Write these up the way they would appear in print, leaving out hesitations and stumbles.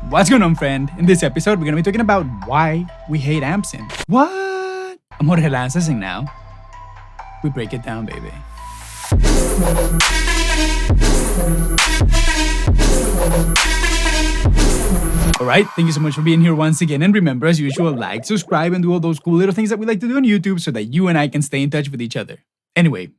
What's going on, friend? In this episode, we're gonna be talking about why we hate amp sims. What? I'm Jorge Lanzas, and now we break it down, baby. Alright, thank you so much for being here once again. And remember, as usual, like, subscribe, and do all those cool little things that we like to do on YouTube so that you and I can stay in touch with each other. Anyway,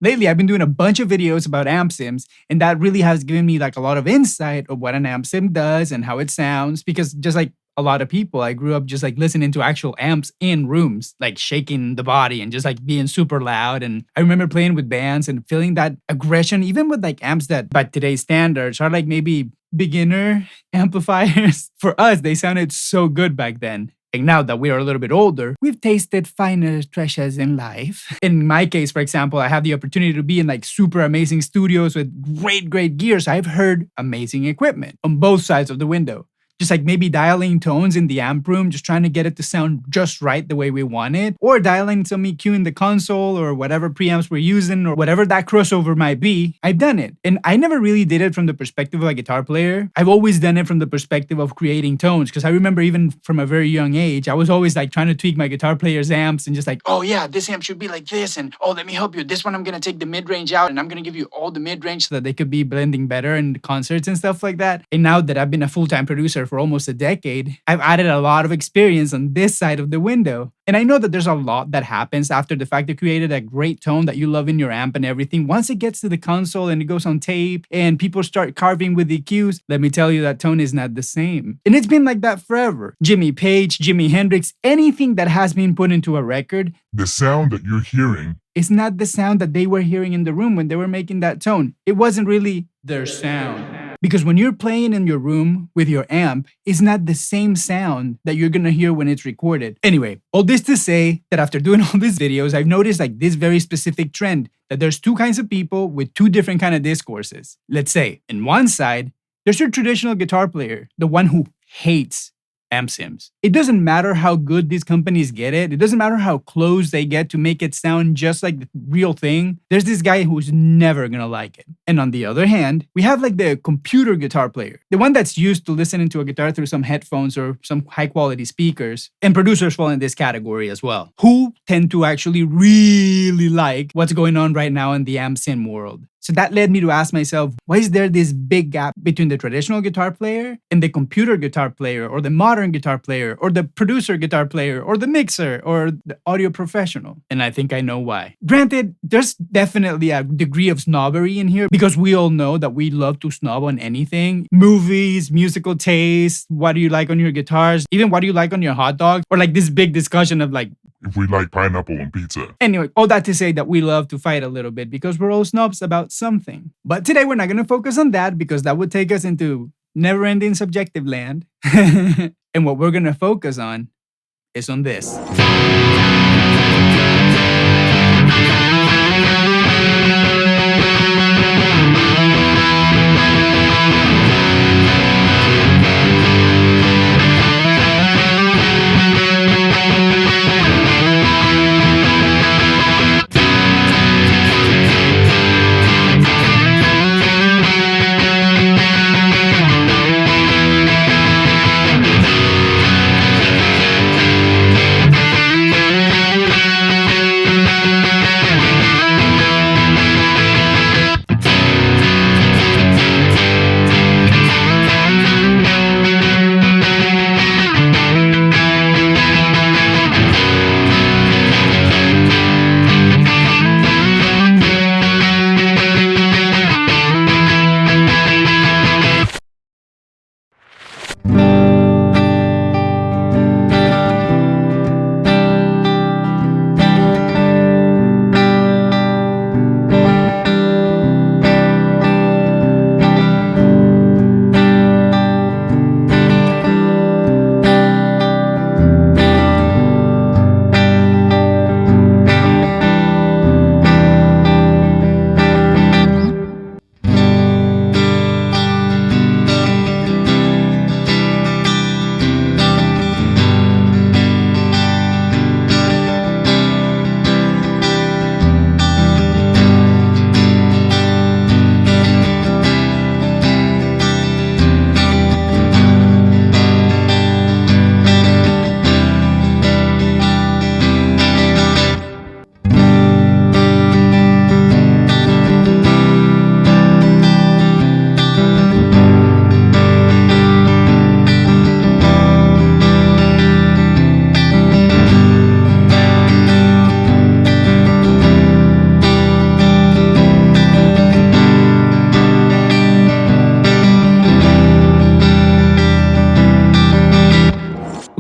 lately I've been doing a bunch of videos about amp sims, and that really has given me like a lot of insight of what an amp sim does and how it sounds, because just like a lot of people, I grew up just like listening to actual amps in rooms, like shaking the body and just like being super loud. And I remember playing with bands and feeling that aggression, even with like amps that by today's standards are like maybe beginner amplifiers. For us, they sounded so good back then. And now that we are a little bit older, we've tasted finer treasures in life. In my case, for example, I have the opportunity to be in like super amazing studios with great gear. So I've heard amazing equipment on both sides of the window. Just like maybe dialing tones in the amp room, just trying to get it to sound just right the way we want it, or dialing some EQ in the console or whatever preamps we're using or whatever that crossover might be. I've done it. And I never really did it from the perspective of a guitar player. I've always done it from the perspective of creating tones, because I remember even from a very young age, I was always like trying to tweak my guitar player's amps and just like, oh yeah, this amp should be like this, and oh, let me help you. This one I'm going to take the mid-range out and I'm going to give you all the mid-range so that they could be blending better in concerts and stuff like that. And now that I've been a full-time producer for almost a decade, I've added a lot of experience on this side of the window. And I know that there's a lot that happens after the fact that created a great tone that you love in your amp and everything. Once it gets to the console and it goes on tape and people start carving with EQs, let me tell you, that tone is not the same. And it's been like that forever. Jimmy Page, Jimi Hendrix, anything that has been put into a record, the sound that you're hearing is not the sound that they were hearing in the room when they were making that tone. It wasn't really their sound. Because when you're playing in your room with your amp, it's not the same sound that you're gonna hear when it's recorded. Anyway, all this to say that after doing all these videos, I've noticed like this very specific trend, that there's two kinds of people with two different kind of discourses. Let's say, in one side, there's your traditional guitar player, the one who hates amp sims. It doesn't matter how good these companies get it. It doesn't matter how close they get to make it sound just like the real thing. There's this guy who's never gonna like it. And on the other hand, we have like the computer guitar player, the one that's used to listening to a guitar through some headphones or some high quality speakers. And producers fall in this category as well, who tend to actually really like what's going on right now in the amp sim world. So that led me to ask myself, why is there this big gap between the traditional guitar player and the computer guitar player, or the modern guitar player, or the producer guitar player, or the mixer, or the audio professional? And I think I know why. Granted, there's definitely a degree of snobbery in here, because we all know that we love to snob on anything. Movies, musical taste, what do you like on your guitars, even what do you like on your hot dog, or like this big discussion of like, if we like pineapple on pizza. Anyway, all that to say that we love to fight a little bit because we're all snobs about something. But today we're not going to focus on that, because that would take us into never-ending subjective land. And what we're going to focus on is on this.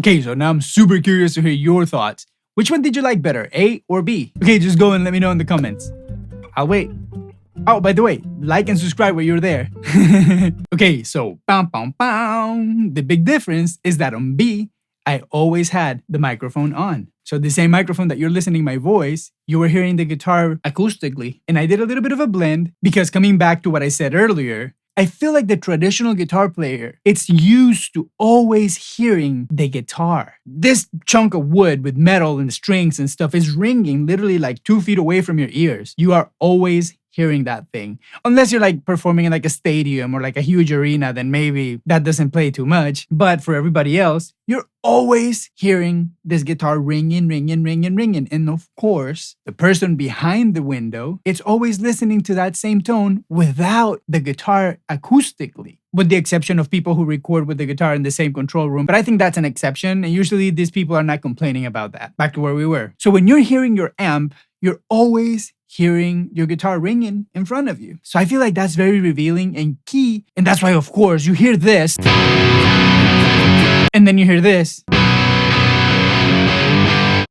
Okay, so now I'm super curious to hear your thoughts. Which one did you like better, A or B? Okay, just go and let me know in the comments. I'll wait. Oh, by the way, like and subscribe while you're there. Okay, so the big difference is that on B, I always had the microphone on. So the same microphone that you're listening my voice, you were hearing the guitar acoustically. And I did a little bit of a blend because coming back to what I said earlier, I feel like the traditional guitar player, it's used to always hearing the guitar. This chunk of wood with metal and strings and stuff is ringing literally like 2 feet away from your ears. You are always hearing that thing. Unless you're like performing in like a stadium or like a huge arena, then maybe that doesn't play too much. But for everybody else, you're always hearing this guitar ringing. And of course, the person behind the window, it's always listening to that same tone without the guitar acoustically. With the exception of people who record with the guitar in the same control room. But I think that's an exception. And usually these people are not complaining about that. Back to where we were. So when you're hearing your amp, you're always hearing your guitar ringing in front of you. So I feel like that's very revealing and key. And that's why, of course, you hear this. And then you hear this.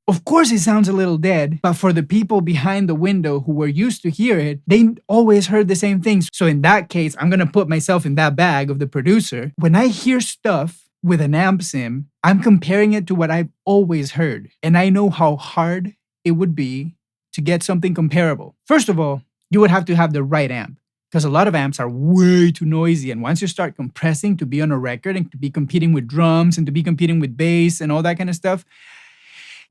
Of course, it sounds a little dead, but for the people behind the window who were used to hear it, they always heard the same things. So in that case, I'm gonna put myself in that bag of the producer. When I hear stuff with an amp sim, I'm comparing it to what I've always heard. And I know how hard it would be to get something comparable. First of all, you would have to have the right amp because a lot of amps are way too noisy. And once you start compressing to be on a record and to be competing with drums and to be competing with bass and all that kind of stuff,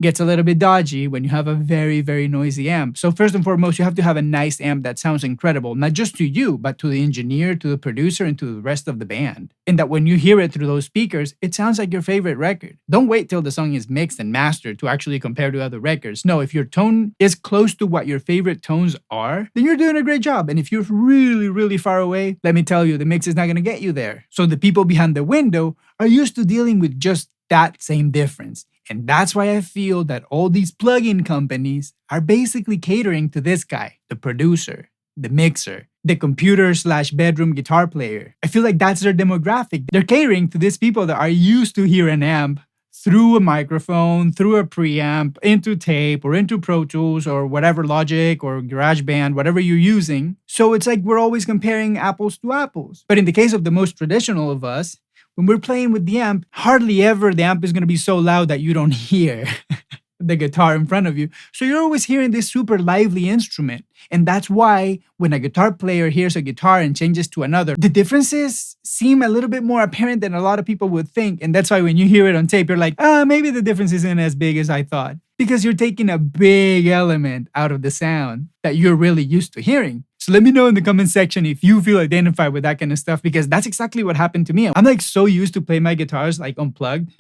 gets a little bit dodgy when you have a very, very noisy amp. So first and foremost, you have to have a nice amp that sounds incredible, not just to you, but to the engineer, to the producer, and to the rest of the band. And that when you hear it through those speakers, it sounds like your favorite record. Don't wait till the song is mixed and mastered to actually compare to other records. No, if your tone is close to what your favorite tones are, then you're doing a great job. And if you're really, really far away, let me tell you, the mix is not going to get you there. So the people behind the window are used to dealing with just that same difference. And that's why I feel that all these plugin companies are basically catering to this guy, the producer, the mixer, the computer/bedroom guitar player. I feel like that's their demographic. They're catering to these people that are used to hear an amp through a microphone, through a preamp, into tape or into Pro Tools or whatever Logic or GarageBand, whatever you're using. So it's like we're always comparing apples to apples. But in the case of the most traditional of us, when we're playing with the amp, hardly ever the amp is going to be so loud that you don't hear the guitar in front of you. So you're always hearing this super lively instrument. And that's why when a guitar player hears a guitar and changes to another, the differences seem a little bit more apparent than a lot of people would think. And that's why when you hear it on tape, you're like, maybe the difference isn't as big as I thought. Because you're taking a big element out of the sound that you're really used to hearing. So let me know in the comment section if you feel identified with that kind of stuff, because that's exactly what happened to me. I'm like so used to play my guitars like unplugged.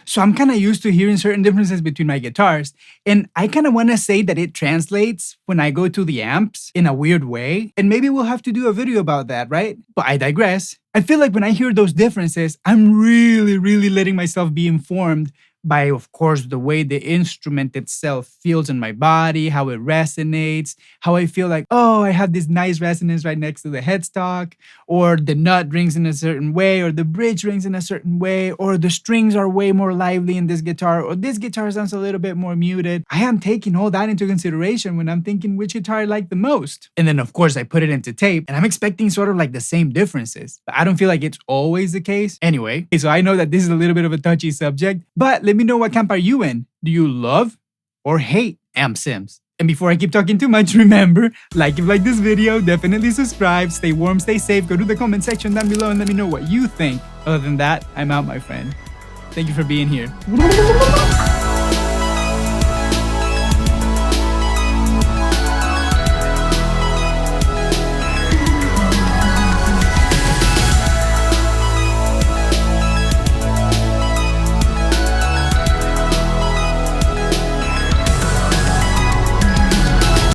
So I'm kind of used to hearing certain differences between my guitars. And I kind of want to say that it translates when I go to the amps in a weird way. And maybe we'll have to do a video about that, right? But I digress. I feel like when I hear those differences, I'm really, really letting myself be informed by, of course, the way the instrument itself feels in my body, how it resonates, how I feel like, oh, I have this nice resonance right next to the headstock, or the nut rings in a certain way, or the bridge rings in a certain way, or the strings are way more lively in this guitar, or this guitar sounds a little bit more muted. I am taking all that into consideration when I'm thinking which guitar I like the most. And then, of course, I put it into tape, and I'm expecting sort of like the same differences. But I don't feel like it's always the case. Anyway, so I know that this is a little bit of a touchy subject, but let me know, what camp are you in? Do you love or hate amp sims? And before I keep talking too much, remember, like if you like this video, definitely subscribe, stay warm, stay safe, go to the comment section down below and let me know what you think. Other than that, I'm out, my friend. Thank you for being here.